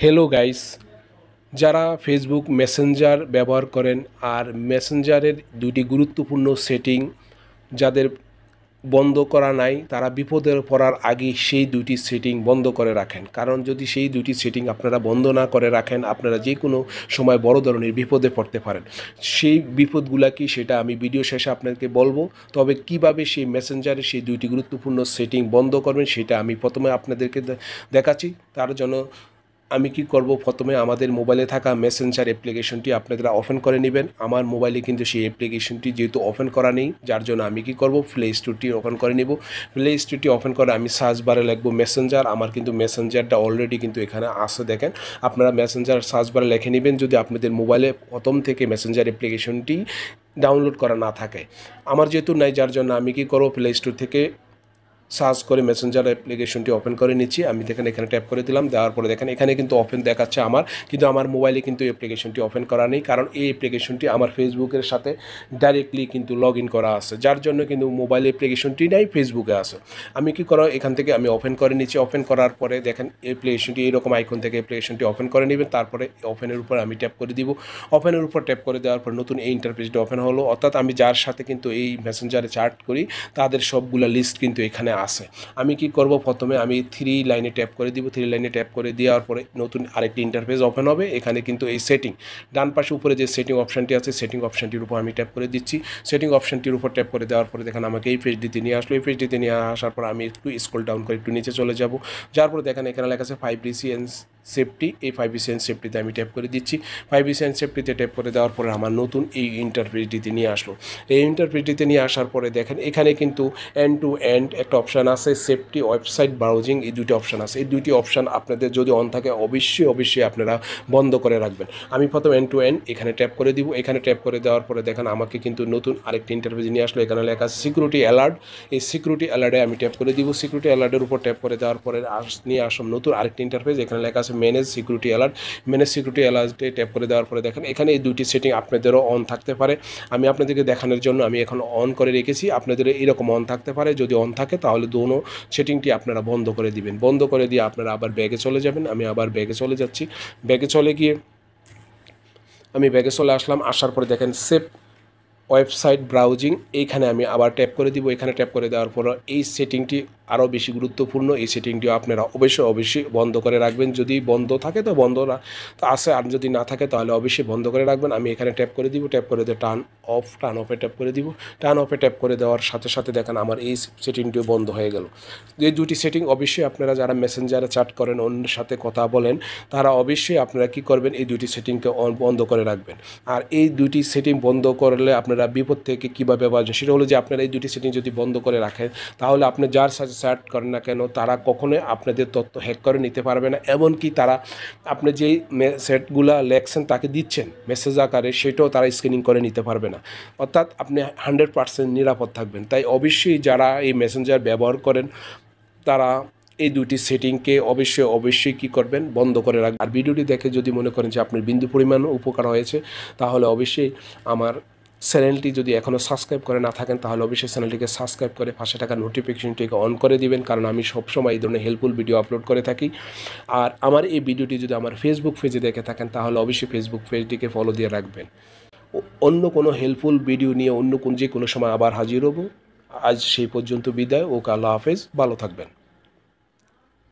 Hello guys, যারা Facebook Messenger ব্যবহার করেন আর মেসেঞ্জারের দুটি গুরুত্বপূর্ণ সেটিং যাদের বন্ধ করা নাই, তারা বিপদে পড়ার আগে সেই দুটি সেটিং বন্ধ করে রাখেন। কারণ যদি সেই দুটি সেটিং আপনারা বন্ধ না করে রাখেন, আপনারা যে কোনো সময় বড় ধরনের বিপদে পড়তে পারেন। সেই বিপদগুলা কি সেটা আমি ভিডিও শেষে আপনাদেরকে বলবো। তবে কিভাবে সেই মেসেঞ্জারের সেই দুইটি গুরুত্বপূর্ণ সেটিং বন্ধ করবেন সেটা আমি প্রথমে আপনাদেরকে দেখাচ্ছি। তার জন্য আমি কি করব, প্রথমে আমাদের মোবাইলে থাকা মেসেঞ্জার অ্যাপ্লিকেশনটি আপনারা ওপেন করে নেবেন। আমার মোবাইলে কিন্তু সেই অ্যাপ্লিকেশনটি যেহেতু ওপেন করা নেই, যার জন্য আমি কি করব, প্লে স্টোরটি ওপেন করে নিব। প্লে স্টোরটি ওপেন করে আমি সার্চ বারে লিখব মেসেঞ্জার। আমার কিন্তু মেসেঞ্জারটা অলরেডি কিন্তু এখানে আছে, দেখেন। আপনারা মেসেঞ্জার সার্চ বারে লিখে নেবেন যদি আপনাদের মোবাইলে প্রথম থেকে মেসেঞ্জার অ্যাপ্লিকেশনটি ডাউনলোড করা না থাকে। আমার যেহেতু নাই, যার জন্য আমি কি করব, প্লে স্টোর থেকে সার্চ করে মেসেঞ্জার অ্যাপ্লিকেশনটি ওপেন করে নিচ্ছি। আমি দেখেন এখানে ট্যাপ করে দিলাম, দেওয়ার পরে দেখেন এখানে কিন্তু ওপেন দেখাচ্ছে আমার, কিন্তু আমার মোবাইলে কিন্তু অ্যাপ্লিকেশনটি ওপেন করা নেই। কারণ এই অ্যাপ্লিকেশনটি আমার ফেসবুকের সাথে ডাইরেক্টলি কিন্তু লগ ইন করা আছে, যার জন্য কিন্তু মোবাইল অ্যাপ্লিকেশনটি নাই, ফেসবুকে আছে। আমি কি করব, এখান থেকে আমি ওপেন করে নিচ্ছি। ওপেন করার পরে দেখেন অ্যাপ্লিকেশনটি এইরকম আইকন থেকে অ্যাপ্লিকেশনটি ওপেন করে নেবেন। তারপরে ওপেনের উপর আমি ট্যাপ করে দিব। ওপেনের উপর ট্যাপ করে দেওয়ার পর নতুন এই ইন্টারফেসটি ওপেন হলো। অর্থাৎ আমি যার সাথে কিন্তু এই মেসেঞ্জারে চ্যাট করি তাদের সবগুলা লিস্ট কিন্তু এখানে আছে। আমি কি করব, প্রথমে আমি 3 লাইনে ট্যাপ করে দিব। 3 লাইনে ট্যাপ করে দেওয়ার পরে নতুন আরেকটি ইন্টারফেস ওপেন হবে। এখানে কিন্তু এই সেটিং, ডান পাশে উপরে যে সেটিং অপশানটি আছে, সেটিং অপশানটির উপর আমি ট্যাপ করে দিচ্ছি। সেটিং অপশানটির উপর ট্যাপ করে দেওয়ার পরে দেখেন আমাকে এই পেজটিতে নিয়ে আসলো। এই পেজটিতে নিয়ে আসার পর আমি একটু স্ক্রল ডাউন করে একটু নিচে চলে যাব। যার পরে দেখেন এখানে লেখা আছে প্রাইভেসি অ্যান্ড সেফটি। এই প্রাইভেসি অ্যান্ড সেফটিতে আমি ট্যাপ করে দিচ্ছি। প্রাইভেসি অ্যান্ড সেফটিতে ট্যাপ করে দেওয়ার পরে আমার নতুন এই ইন্টারফেসটিতে নিয়ে আসলো। এই ইন্টারফেসটিতে নিয়ে আসার পরে দেখেন এখানে কিন্তু এন্ড টু এন্ড একটা অপশান আছে, সেফটি, ওয়েবসাইট ব্রাউজিং, এই দুটি অপশান আছে। এই দুটি অপশান আপনাদের যদি অন থাকে অবশ্যই আপনারা বন্ধ করে রাখবেন। আমি প্রথম এন্ড টু এন্ড এখানে ট্যাপ করে দিব। এখানে ট্যাপ করে দেওয়ার পরে দেখেন আমাকে কিন্তু নতুন আরেকটি ইন্টারফেস নিয়ে আসলো। এখানে লেখা আছে সিকিউরিটি অ্যালার্ট। এই সিকিউরিটি অ্যালার্টে আমি ট্যাপ করে দিব। সিকিউরিটি অ্যালার্টের উপর ট্যাপ করে দেওয়ার পরে নিয়ে আসলাম নতুন আরেকটি ইন্টারফেস। এখানে লেখা আছে manage security alert. Manage security অ্যালার্টে ট্যাপ করে দেওয়ার পরে দেখেন এখানে এই দুইটি সেটিং আপনাদেরও অন থাকতে পারে। আমি আপনাদেরকে দেখানোর জন্য আমি এখন অন করে রেখেছি। আপনাদের এরকম অন থাকতে পারে। যদি অন থাকে তাহলে দোনো সেটিংটি আপনারা বন্ধ করে দিবেন। বন্ধ করে দিয়ে আপনারা আবার ব্যাগে চলে যাবেন। আমি আবার ব্যাগে চলে যাচ্ছি। ব্যাগে চলে গিয়ে আমি ব্যাগে চলে আসলাম। আসার পরে দেখেন সেভ ওয়েবসাইট ব্রাউজিং, এইখানে আমি আবার ট্যাপ করে দিব। এখানে ট্যাপ করে দেওয়ার পর এই সেটিংটি আরও বেশি গুরুত্বপূর্ণ। এই সেটিংটিও আপনারা অবশ্যই বন্ধ করে রাখবেন। যদি বন্ধ থাকে তো বন্ধ তো আছে, আর যদি না থাকে তাহলে অবশ্যই বন্ধ করে রাখবেন। আমি এখানে ট্যাপ করে দিব। ট্যাপ করে দিয়ে টার্ন অফে ট্যাপ করে দিব। টার্ন অফে ট্যাপ করে দেওয়ার সাথে সাথে দেখেন আমার এই সেটিংটিও বন্ধ হয়ে গেল। এই দুটি সেটিং অবশ্যই আপনারা যারা মেসেঞ্জারে চ্যাট করেন, অন্যের সাথে কথা বলেন, তারা অবশ্যই আপনারা কী করবেন, এই দুটি সেটিংকে বন্ধ করে রাখবেন। আর এই দুটি সেটিং বন্ধ করলে আপনারা বিপদ থেকে কীভাবে বাঁচবেন সেটা হলো যে আপনারা এই দুটি সেটিং যদি বন্ধ করে রাখেন তাহলে আপনি যার সাথে চ্যাট করেন না কেন তারা কখনোই আপনাদের তথ্য হ্যাক করে নিতে পারবে না। এমনকি তারা আপনি যেই সেটগুলা লেখছেন তাকে দিচ্ছেন মেসেজ আকারে, সেটাও তারা স্ক্যানিং করে নিতে পারবে না। অর্থাৎ আপনি 100% নিরাপদ থাকবেন। তাই অবশ্যই যারা এই মেসেঞ্জার ব্যবহার করেন তারা এই দুটি সেটিংকে অবশ্যই কী করবেন, বন্ধ করে রাখবেন। আর ভিডিওটি দেখে যদি মনে করেন যে আপনার বিন্দু পরিমাণ উপকার হয়েছে তাহলে অবশ্যই আমার চ্যানেলটি যদি এখনও সাবস্ক্রাইব করে না থাকেন তাহলে অবশ্যই চ্যানেলটিকে সাবস্ক্রাইব করে পাশে থাকা নোটিফিকেশনটিকে অন করে দিবেন, কারণ আমি সবসময় এই ধরনের হেল্পফুল ভিডিও আপলোড করে থাকি। আর আমার এই ভিডিওটি যদি আমার ফেসবুক পেজে দেখে থাকেন তাহলে অবশ্যই ফেসবুক পেজটিকে ফলো দিয়ে রাখবেন। অন্য কোনো হেল্পফুল ভিডিও নিয়ে যে কোনো সময় আবার হাজির হব। আজ সেই পর্যন্ত বিদায়। ও আল্লাহ হাফেজ, ভালো থাকবেন।